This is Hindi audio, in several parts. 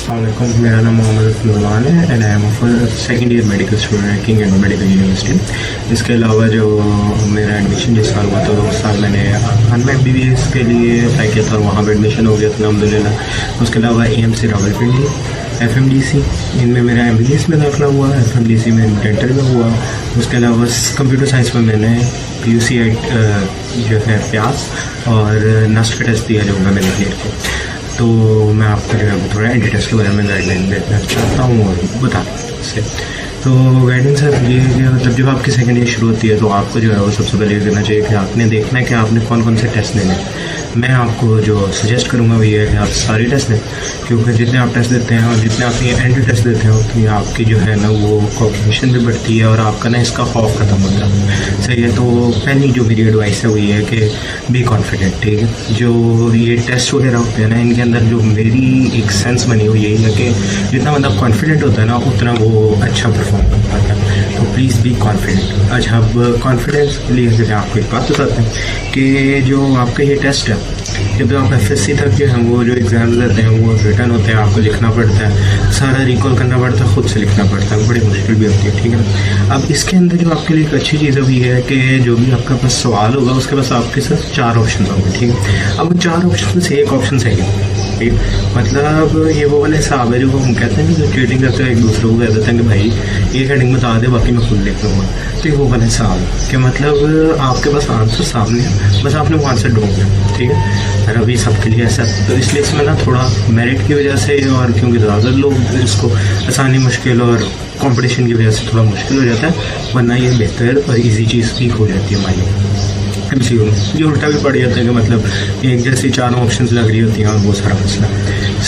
अस्सलामुअलैकुम, मेरा नाम मोहम्मद नुमान है and I am second year medical student king and medical university. इसके अलावा जो मेरा एडमिशन जिस साल हुआ था उस साल मैंने MBBS के लिए अप्लाई किया था, वहाँ पर एडमिशन हो गया था अल्हम्दुलिल्लाह। उसके अलावा AMC रावलपिंडी, FMDC इनमें मेरा MBBS में दाखिला हुआ, FMDC में डेंटल में हुआ। उसके अलावा कंप्यूटर साइंस में मैंने PUC जो है प्यास और नस्ट का टेस्ट दिया जो होगा मैंने क्लियर किया। तो मैं आपको जो है थोड़ा एंटी टेस्ट के बारे में गाइडलाइन देना चाहता हूँ और बता दूँ इससे। तो गाइडेंस है ये कि जब आपकी सेकेंड ईयर शुरू होती है तो आपको जो है वो सबसे पहले करना चाहिए कि आपने देखना है कि आपने कौन कौन से टेस्ट देने हैं। मैं आपको जो सजेस्ट करूँगा वो ये है कि आप सारे टेस्ट दें, क्योंकि जितने आप टेस्ट देते हैं और जितने आप ये एंटी टेस्ट देते हैं उतनी आपकी जो है ना वो कॉग्निशन भी बढ़ती है और आपका ना इसका खौफ ख़त्म होता है। सही है। तो पहली जो मेरी एडवाइस है वो ये है कि बी कॉन्फिडेंट। ठीक है। जो ये टेस्ट वगैरह होते हैं ना इनके अंदर जो मेरी एक सेंस बनी हुई यही है कि जितना बंदा कॉन्फिडेंट होता है ना उतना वो अच्छा परफॉर्म कर पाता है। तो प्लीज़ बी कॉन्फिडेंट। अच्छा, अब कॉन्फिडेंस के लिए मैं आपको एक बात बताते हैं कि जो आपका ये टेस्ट है जब आप FSC तक जो है वो जो एग्ज़ाम देते हैं वो रिटर्न होते हैं, आपको लिखना पड़ता है, सारा रिकॉल करना पड़ता है, ख़ुद से लिखना पड़ता है, बड़ी मुश्किल भी होती है। ठीक है ना। अब इसके अंदर जो आपके लिए एक अच्छी चीज़ अभी है कि जो भी आपका पास सवाल होगा उसके पास आपके साथ 4 ऑप्शन होंगे। ठीक है। अब 4 ऑप्शन में से एक ऑप्शन सही है। ठीक, मतलब ये वो वाले हिसाब है जो हम कहते हैं कि चीटिंग करते हैं, एक दूसरे को कह देते हैं कि भाई ये हेडिंग बता दे बाकी मैं खुद लिख लूँगा। तो ये वो वाला हिसाब है कि मतलब आपके पास आंसर सामने है, बस आपने वो आंसर ढूंढना। ठीक है। और अभी सबके लिए ऐसा तो इसलिए इसमें ना थोड़ा मेरिट की वजह से और क्योंकि ज़्यादा लोग इसको आसानी मुश्किल और कंपटीशन की वजह से थोड़ा मुश्किल हो जाता है, वरना ये बेहतर और इजी चीज़ भी हो जाती है हमारी MCU में। ये उल्टा भी पड़ जाता है कि मतलब एक जैसी 4 ऑप्शंस लग रही होती हैं और वो सारा मसला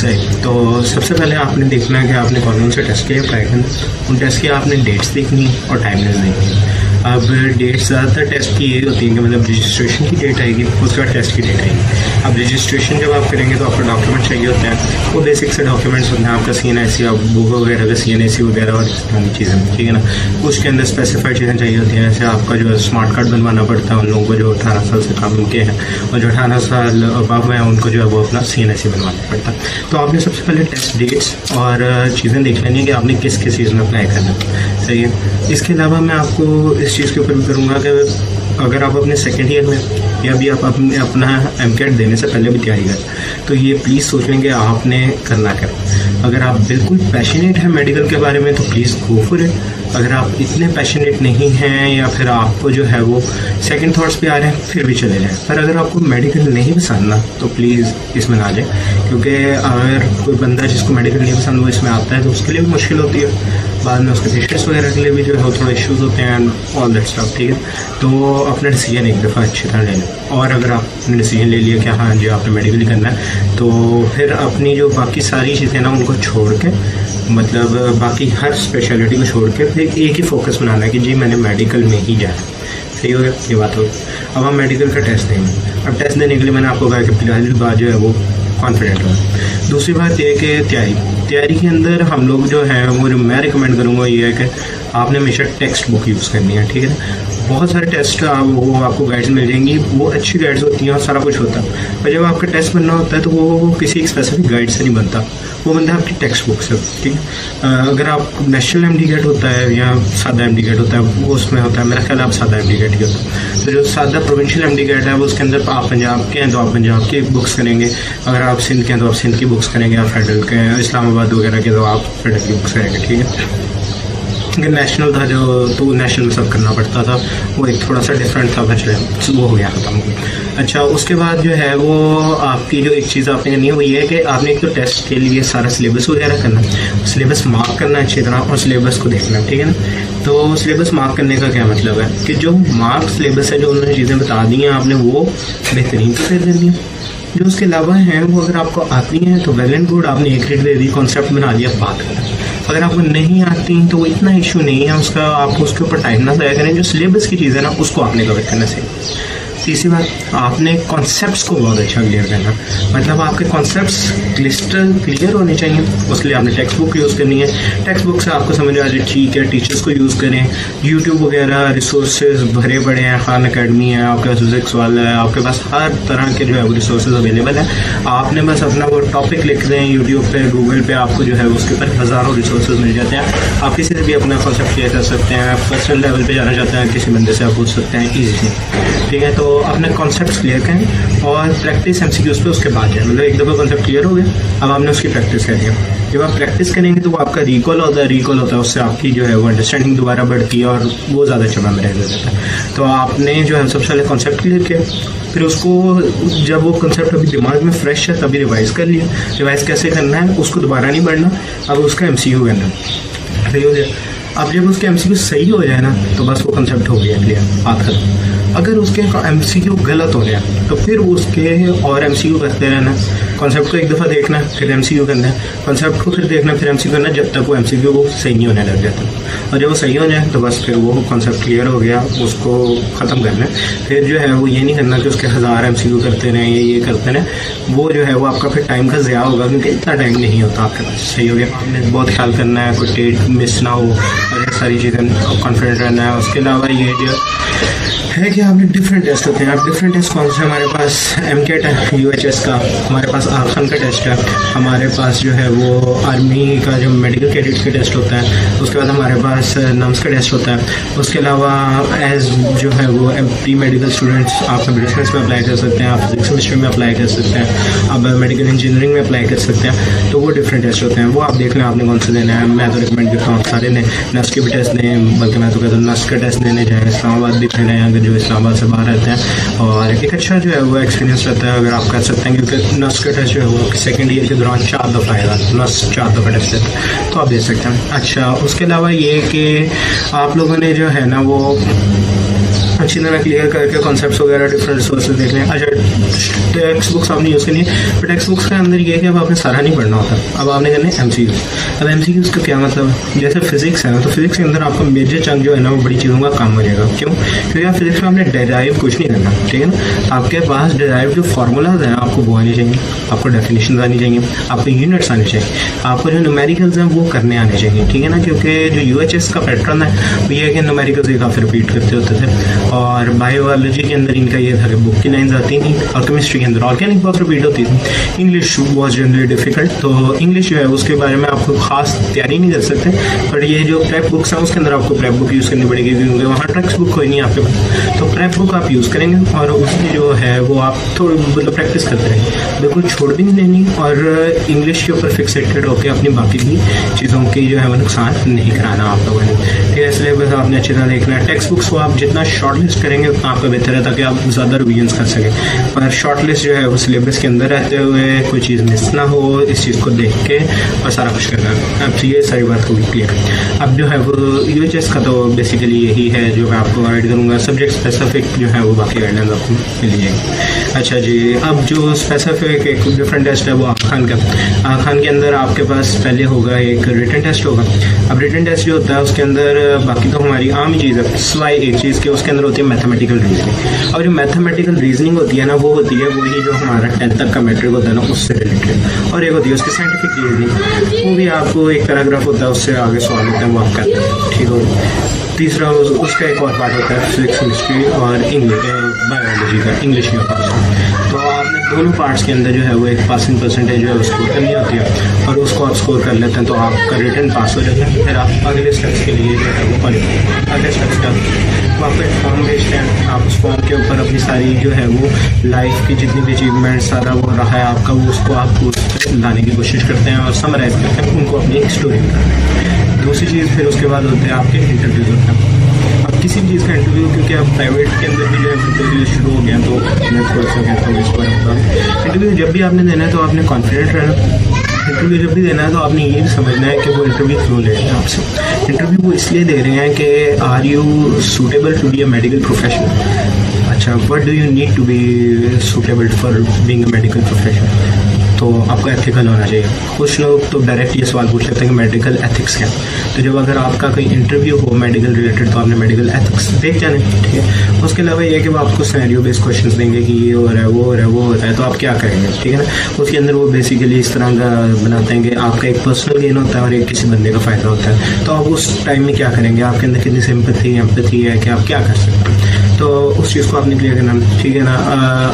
सही। तो सबसे पहले आपने देखना है कि आपने कौन कौन से टेस्ट किए अप्लाई करना। उन टेस्ट की आपने डेट्स देखनी है और टाइमलेस देखनी है। अब डेट्स ज़्यादातर टेस्ट की ये होती है कि मतलब रजिस्ट्रेशन की डेट आएगी उसके बाद टेस्ट की डेट आएगी। अब रजिस्ट्रेशन जब आप करेंगे तो आपको डॉक्यूमेंट चाहिए होते हैं, वो बेसिक से डॉक्यूमेंट्स होते हैं आपका CNIC बुक वगैरह का CNIC वगैरह और इस तरह की चीज़ें। ठीक है ना। उसके अंदर स्पेसिफाइड चीज़ें चाहिए होती हैं, जैसे आपका जो है स्मार्ट कार्ड बनवाना पड़ता है उन लोगों को जो 18 साल से कम के हैं और जो 18 साल अबव हैं उनको जो है वो अपना CNIC बनवाना पड़ता है। तो आपने सबसे पहले टेस्ट डेट्स और चीज़ें देख लेनी है कि आपने किस किस चीज़ में अप्लाई करना है। सही है। इसके अलावा मैं आपको इस चीज़ के ऊपर भी करूँगा कि अगर आप अपने सेकेंड ईयर में या भी आप अपना MCAT देने से पहले भी तैयारी करें तो ये प्लीज़ सोच लें कि आपने करना क्या। अगर आप बिल्कुल पैशनेट हैं मेडिकल के बारे में तो प्लीज़ गो फॉर इट। अगर आप इतने पैशनेट नहीं हैं या फिर आपको जो है वो सेकंड थॉट्स पे आ रहे हैं फिर भी चले जाएं। पर अगर आपको मेडिकल नहीं पसंद ना तो प्लीज़ इसमें ना जाए, क्योंकि अगर कोई बंदा जिसको मेडिकल नहीं पसंद वो इसमें आता है तो उसके लिए भी मुश्किल होती है, बाद में उसके पेशेंट्स वगैरह के लिए भी जो है थोड़ा इश्यूज़ होते हैं ऑल दैट स्टफ। ठीक है। तो अपना डिसीजन एक दफ़ा अच्छी तरह ले लें और अगर आपने डिसीजन ले लिया कि हाँ जी आपने मेडिकल करना है तो फिर अपनी जो बाकी सारी चीज़ें ना उनको छोड़ के मतलब बाकी हर स्पेशलिटी को छोड़ के फिर एक ही फोकस बनाना है कि जी मैंने मेडिकल में ही जाना। सही हो गया, ये बात हो। अब हम मेडिकल का टेस्ट देंगे। अब टेस्ट देने के लिए मैंने आपको कहा कि पहली बात जो है वो कॉन्फिडेंट हो। दूसरी बात ये है कि तैयारी के अंदर हम लोग जो है वो जो मैं रिकमेंड करूँगा ये है कि आपने हमेशा टेक्स्ट बुक यूज़ करनी है। ठीक है ना। बहुत सारे टेस्ट वो आपको गाइड्स मिल जाएंगी, वो अच्छी गाइड्स होती हैं और सारा कुछ होता है, पर जब आपका टेस्ट बनना होता है तो वो किसी एक स्पेसिफिक गाइड से नहीं बनता, वो बनता है आपकी टेक्स्ट बुक से। ठीक है। अगर आप नेशनल MD होता है या सादा MD होता है वो उसमें होता है, मेरा ख्याल आप सादा MD ही होता है। तो जो सादा प्रोविंशियल MD है वो उसके अंदर आप पंजाब के हैं तो आप पंजाब के बुक्स करेंगे, अगर आप सिंध के हैं तो आप सिंध की बुक्स करेंगे, आप फेडरल के हैं इस्लामाबाद वगैरह के तो आप फेडरल की बुक्स करेंगे। ठीक है। नेशनल था जो तो नेशनल में सब करना पड़ता था, वो एक थोड़ा सा डिफरेंट था, फिर वो हो गया ख़त्म। अच्छा, उसके बाद जो है वो आपकी जो एक चीज़ आपने करनी है वो ये है कि आपने एक तो टेस्ट के लिए सारा सिलेबस वगैरह करना, सिलेबस मार्क करना अच्छी तरह और सिलेबस को देखना। ठीक है ना। तो सिलेबस मार्क करने का क्या मतलब है कि जो मार्क सिलेबस है जो उन्होंने चीज़ें बता दी हैं आपने वो बेहतरीन से कर देनी है। जो उसके अलावा हैं वो अगर आपको आती हैं तो वेल एंड गुड, आपने एक रेट दे दी, कॉन्सेप्ट बना लिया, बात करें। अगर आपको नहीं आती तो वो इतना इशू नहीं है उसका, आप उसके ऊपर टाइम ना ज़ाया करें। जो सिलेबस की चीज़ है ना उसको आपने कवर करना चाहिए। तीसरी बात, आपने कॉन्सेप्ट्स को बहुत अच्छा क्लियर करना, मतलब आपके कॉन्सेप्ट्स क्रिस्टल क्लियर होने चाहिए। उसके लिए आपने टेक्स्ट बुक यूज़ करनी है। टेक्स्ट बुक से आपको समझ आ जाए, ठीक है, टीचर्स को यूज़ करें। यूट्यूब वगैरह रिसोर्सेज भरे पड़े हैं, खान अकेडमी है, आपके पास फिजिक्स वाला है, आपके पास हर तरह के जो है वो रिसोर्सेज अवेलेबल है। आपने बस अपना वो टॉपिक लिख दें यूट्यूब पे, गूगल पे, आपको जो है उसके ऊपर हज़ारों रिसोर्सेज मिल जाते हैं। आप किसी से भी अपना कॉन्सेप्ट शेयर कर सकते हैं। आप पर्सनल लेवल पे जाना चाहते हैं, किसी बंदे से आप पूछ सकते हैं ईजीली, ठीक है। तो अपने कॉन्सेप्ट्स क्लियर करें और प्रैक्टिस एमसीक्यूज़ पे उसके बाद जाए। मतलब एक दफ़ा कॉन्सेप्ट क्लियर हो गया, अब आपने उसकी प्रैक्टिस करनी है। जब आप प्रैक्टिस करेंगे तो वो आपका रिकॉल होता है, उससे आपकी जो है वो अंडरस्टैंडिंग दोबारा बढ़ती है और वो ज़्यादा अच्छा में रह जाता है। तो आपने जो है सबसे पहले कॉन्सेप्ट क्लियर किया, फिर उसको जब वो कॉन्सेप्ट अभी दिमाग में फ्रेश है तभी रिवाइज़ कर लिया। रिवाइज़ कैसे करना है, उसको दोबारा नहीं पढ़ना, अब उसका एमसीक्यू करना है। सही हो गया। अब जब उसके एमसीक्यू सही हो जाए ना तो बस वो कॉन्सेप्ट हो गया क्लियर, बात खत्म। अगर उसके एमसीक्यू गलत हो गया तो फिर उसके और एमसीक्यू करते रहना। कॉन्सेप्ट को एक दफ़ा देखना, फिर एमसीक्यू करना, कॉन्सेप्ट को फिर देखना, फिर एमसीक्यू करना, जब तक वो एमसीक्यू वो सही नहीं होने लग जाता। और जब वो सही हो जाए तो बस फिर वो कॉन्सेप्ट क्लियर हो गया, उसको ख़त्म करना है। फिर जो है वो ये नहीं करना कि उसके हज़ार एमसीक्यू करते रहें, ये करते रहें, वो जो है वो आपका फिर टाइम का ज़्यादा होगा, क्योंकि इतना टाइम नहीं होता आपके पास। सही हो गया। आपने बहुत ख्याल करना है, कोई डेट मिस ना हो और ये सारी चीज़ें कॉन्फिडेंट रहना है। उसके अलावा ये जो है कि आपने डिफरेंट टेस्ट होते हैं। आप डिफरेंट टेस्ट कौन से, हमारे पास MCAT है UHS का, हमारे पास आखान का टेस्ट है, हमारे पास जो है वो आर्मी का जो मेडिकल कैडेट का टेस्ट होता है, उसके बाद हमारे पास नम्स का टेस्ट होता है। उसके अलावा एज जो है वो प्री मेडिकल स्टूडेंट्स आप बिजनेस में अप्लाई कर सकते हैं, आप फिजिक्स केमिस्ट्री में अप्लाई कर सकते हैं, आप मेडिकल इंजीनियरिंग में अप्लाई कर सकते हैं। तो वो डिफरेंट टेस्ट होते हैं, वो आप देख लें आपने कौन सा देना है। मैं तो रिकमेंड करता हूँ सारे ने नर्स के भी टेस्ट दें, बल्कि मैं तो कहता हूँ नर्स का टेस्ट देने जाएँ। इस्लामाबाद भी देना है अगर जो इस्लामाबाद से बाहर रहते हैं, और एक अच्छा जो है वो एक्सपीरियंस रहता है अगर आप कर सकते हैं, क्योंकि नर्स का टेस्ट जो है वो सेकेंड ईयर के दौरान 4 दफ़ा आएगा, नर्स 4 दफ़ा टेस्ट देता है, तो आप दे सकते हैं। अच्छा, उसके अलावा ये कि आप लोगों ने जो है ना वो अच्छी तरह क्लियर करके कॉन्सेप्ट्स वगैरह डिफरेंट सोर्सेज देख लें। अच्छा, टेक्स्ट बुक्स आपने यूज़ करनी है, पर टेक्स्ट बुक्स के अंदर ये है कि अब आपने सारा नहीं पढ़ना होता, अब आपने करना है MCQ। अब MCQ का क्या मतलब है, जैसे फिजिक्स है ना, तो फिजिक्स के अंदर आपका मेजर चंक जो है ना वो बड़ी चीज़ों का काम हो जाएगा। क्यों? क्योंकि आप फिजिक्स में आपने डेराइव कुछ नहीं करना, ठीक है ना। आपके पास डेराइव जो फार्मूलाज हैं आपको वो आने चाहिए, आपको डेफिनेशन आनी चाहिए, आपको यूनिट्स आने चाहिए, आपको जो न्यूमेरिकल्स हैं वो करने आने चाहिए, ठीक है ना। क्योंकि जो UHS का पैटर्न है वो ये है कि न्यूमेरिकल्स एक काफ़ी रिपीट करते होते थे, और बायोलॉजी के अंदर इनका ये था कि बुक की लाइन्स आती थी, और केमिस्ट्री के अंदर ऑर्गेनिक बहुत रिपीट होती थी। इंग्लिश वॉज जनरली डिफिकल्ट, तो इंग्लिश जो है उसके बारे में आपको खास तैयारी नहीं कर सकते, पर ये जो प्रेप बुक्स हैं उसके अंदर आपको प्रेप बुक यूज़ करनी पड़ेगी, क्योंकि वहाँ टेक्स्ट बुक कोई नहीं आपके पास। तो प्रेप बुक आप यूज़ करेंगे और उसकी जो है वो आप थोड़ी मतलब प्रैक्टिस करते रहेंगे, बिल्कुल छोड़ भी नहीं देनी, और इंग्लिश के ऊपर फिक्सेटेड होकर अपनी बाकी भी चीज़ों की जो है वो नुकसान नहीं कराना आप लोगों ने, ठीक है। इसलिए बस आपने अच्छी तरह देखना है। टेक्स्ट बुक्स को आप जितना शॉर्ट लिस्ट करेंगे उतना आपका बेहतर है, ताकि आप ज़्यादा रिवीजन कर सकें। पर शॉर्ट लिस्ट जो है वो सिलेबस के अंदर रहते हुए कोई चीज़ मिस ना हो, इस चीज़ को देख के और सारा कुछ करना है। अब ये सारी बात होगी क्लियर। अब जो है वो UHS का तो बेसिकली यही है जो मैं आपको गाइड करूँगा। सब्जेक्ट स्पेसिफिक जो है वो बाकी गाइडलाइंस आपको मिल जाएगी। अच्छा जी, अब जो स्पेसिफिक एक डिफरेंट टेस्ट है वो आखान का। आखान के अंदर आपके पास पहले होगा एक रिटन टेस्ट होगा। अब रिटन टेस्ट जो होता है उसके अंदर बाकी तो हमारी आम ही चीज़ है, सिवाय एक चीज़ के उसके अंदर होती है मैथमेटिकल रीजनिंग। और जो मैथमेटिकल रीजनिंग होती है ना वो होती है वही जो हमारा 10th तक का मैट्रिक होता है ना उससे रिलेटेड, और एक होती है उसकी साइंटिफिक रीजनिंग, वो भी आपको एक पैराग्राफ होता है उससे आगे सवाल होता है वो आप करते हैं, ठीक हो। तीसरा उसका एक और पार्ट होता है फिजिक्स केमिस्ट्री और इंग्लिश बायोलॉजी का, इंग्लिश में पार्ट। तो आपने दोनों पार्ट्स के अंदर जो है वो एक पासिंग परसेंटेज जो है उसको करनी होती है, और उसको आप स्कोर कर लेते हैं तो आपका रिटर्न पास हो जाता है। फिर आप अगले स्टेप्स के लिए जो है वो क्वालिफाई। अगले स्टेप्स का वो आपको एक फॉर्म भेजते हैं, आप उस फॉर्म के ऊपर अपनी सारी जो है वो लाइफ की जितनी भी अचीवमेंट सारा वो रहा है आपका, वो उसको आप उस पर लाने की कोशिश करते हैं और समराइज करते हैं, उनको अपनी एक स्टोरी बताते हैं। दूसरी चीज़ फिर उसके बाद होते हैं आपके इंटरव्यूज होते हैं। अब किसी भी चीज़ का इंटरव्यू, क्योंकि अब प्राइवेट के अंदर भी जो है इंटरव्यू शुरू हो गया, तो मैं थोड़ा सा कहता हूँ इस पर इंटरव्यू जब भी आपने देना है तो आपने कॉन्फिडेंट रहना। इंटरव्यू जब भी देना है तो आपने ये भी समझना है कि वो इंटरव्यू क्यों ले रहे हैं आपसे। इंटरव्यू वो इसलिए दे रहे हैं कि are you suitable to be a medical professional. अच्छा, what do you need to be suitable for being a medical professional. तो आपको एथिकल होना चाहिए। कुछ लोग तो डायरेक्ट ये सवाल पूछ लेते हैं कि मेडिकल एथिक्स क्या। तो जब अगर आपका कोई इंटरव्यू हो मेडिकल रिलेटेड तो आपने मेडिकल एथिक्स देख जाने, ठीक है। उसके अलावा ये कि वो आपको सिनेरियो बेस्ड क्वेश्चंस देंगे कि ये हो रहा है, वो हो रहा है, वो हो रहा है, तो आप क्या करेंगे, ठीक है ना। उसके अंदर वो बेसिकली इस तरह का बनाते हैं कि आपका एक पर्सनल गेन होता है और एक किसी बंदे का फ़ायदा होता है। तो आप उस टाइम में क्या करेंगे, आपके अंदर कितनी सिंपैथी एम्पैथी है कि आप क्या कर सकते हैं, तो उस चीज़ को आपने क्लियर करना, ठीक है ना।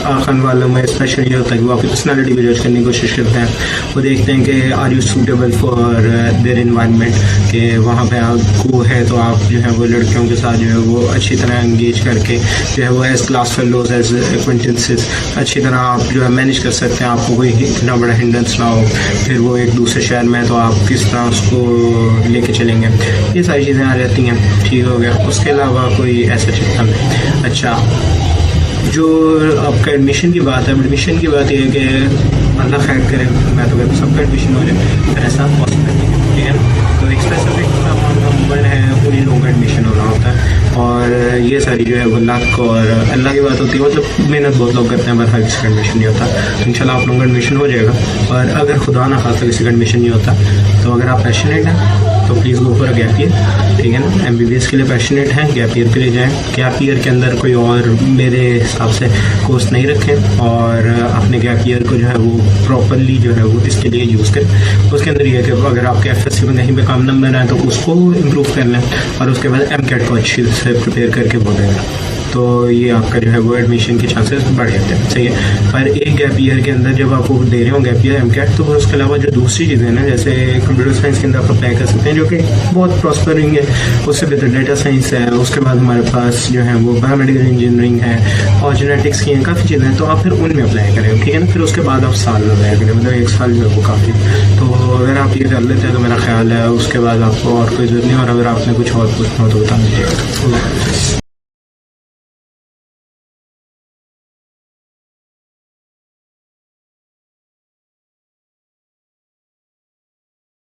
आखन वालों में स्पेशल ये होता है कि वो आपकी पर्सनैलिटी को जज करने की कोशिश करते हैं। वो देखते हैं कि are you suitable for their environment, कि वहाँ पे आपको है तो आप जो है वो लड़कियों के साथ जो है वो अच्छी तरह इंगेज करके जो है वो as class fellows as acquaintances अच्छी तरह आप जो है मैनेज कर सकते हैं। आपको कोई इतना बड़ा हिंड्रेंस ना हो, फिर वो एक दूसरे शहर में तो आप किस तरह उसको लेके चलेंगे, ये सारी चीज़ें आ जाती हैं, ठीक हो गया। उसके अलावा कोई ऐसा चिंता नहीं। अच्छा, जो आपका एडमिशन की बात है, एडमिशन की बात ये है कि अल्लाह खैर करे, मैं तो कहता सबका एडमिशन हो जाए, पर ऐसा पॉसिबल नहीं है, ठीक है ना। तो एक स्पेसिफिक नंबर है, उन्हीं लोगों का एडमिशन होना होता है, और ये सारी जो है वो लक और अल्लाह की बात होती है। मतलब मेहनत बहुत लोग करते हैं, पर हर किसी का एडमिशन नहीं होता। इंशाल्लाह आप लोगों का एडमिशन हो जाएगा। और अगर खुदा ना खास्ता किसी का एडमिशन नहीं होता, तो अगर आप पैशनेट हैं तो please go for gap year, ठीक है ना। MBBS के लिए पैशनेट हैं, गैप ईयर के लिए जाएँ। गैप ईयर के अंदर कोई और मेरे हिसाब से कोर्स नहीं रखें, और अपने गैप ईयर को जो है वो प्रॉपरली जो है वो इसके लिए यूज़ करें। उसके अंदर ये है कि अगर आपके FSC में कहीं पे कम नंबर आए तो उसको इम्प्रूव कर लें, और उसके बाद MCAT को अच्छी से प्रिपेयर करके वो देना, तो ये आपका जो है वो एडमिशन के चांसेस बढ़ जाते हैं, सही है। पर एक गैप ईयर के अंदर जब आप वो दे रहे हो गैप ईयर MCAT, तो उसके अलावा जो दूसरी चीज़ें हैं ना, जैसे कंप्यूटर साइंस के अंदर आप अप्लाई कर सकते हैं, जो कि बहुत प्रॉस्परिंग है। उससे बेहतर डेटा साइंस है, उसके बाद हमारे पास जो है वो बायोमेडिकल इंजीनियरिंग है और जेनेटिक्स की हैं, काफ़ी चीज़ें हैं। तो आप फिर उनमें अप्लाई करें, ठीक है ना। फिर उसके बाद आप साल लगाया करें, मतलब एक साल जो है वो काफ़ी। तो अगर आप ये कर लेते हैं तो मेरा ख्याल है उसके बाद आपको और कोई ज़रूरत नहीं। और अगर आपने कुछ और पूछना हो तो बता दीजिएगा।